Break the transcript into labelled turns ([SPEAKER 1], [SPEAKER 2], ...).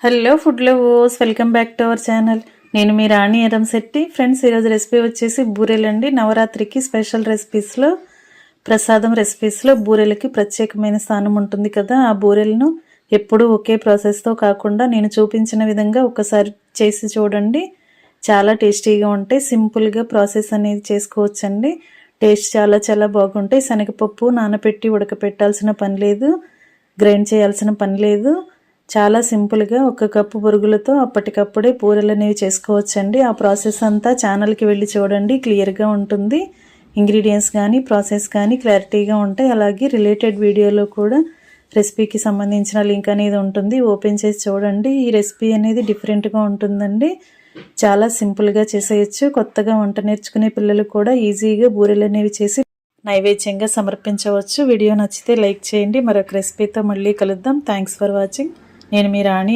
[SPEAKER 1] Hello food lovers, welcome back to our channel. నేను మీ రాణి Eramsetti. Friends, ఈరోజు recipe వచ్చేసి బూరెలండి. నవరాత్రికి special రెసిపీస్లో, ప్రసాదం రెసిపీస్లో బూరెలకి ప్రత్యేకమైన స్థానం ఉంటుంది కదా. ఆ బూరెలను ఎప్పుడూ ఒకే ప్రాసెస్తో కాకుండా నేను చూపించిన విధంగా ఒకసారి చేసి చూడండి. చాలా టేస్టీగా ఉంటాయి. సింపుల్గా ప్రాసెస్ అనేది చేసుకోవచ్చండి. టేస్ట్ చాలా చాలా బాగుంటాయి. శనగపప్పు నానబెట్టి ఉడకపెట్టాల్సిన పని లేదు, గ్రైండ్ చేయాల్సిన పని లేదు. చాలా సింపుల్గా 1 కప్పు బొరుగులతో అప్పటికప్పుడే బూరెలు అనేవి చేసుకోవచ్చండి. ఆ ప్రాసెస్ అంతా ఛానల్కి వెళ్ళి చూడండి, క్లియర్గా ఉంటుంది. ఇంగ్రీడియంట్స్ కానీ ప్రాసెస్ కానీ క్లారిటీగా ఉంటాయి. అలాగే రిలేటెడ్ వీడియోలో కూడా రెసిపీకి సంబంధించిన లింక్ అనేది ఉంటుంది, ఓపెన్ చేసి చూడండి. ఈ రెసిపీ అనేది డిఫరెంట్గా ఉంటుందండి. చాలా సింపుల్గా చేసేయచ్చు. కొత్తగా వంట నేర్చుకునే పిల్లలు కూడా ఈజీగా బూరెలు అనేవి చేసి నైవేద్యంగా సమర్పించవచ్చు. వీడియో నచ్చితే లైక్ చేయండి. మరొక రెసిపీతో మళ్ళీ కలుద్దాం. Thanks for watching. నేను మీ రాణి.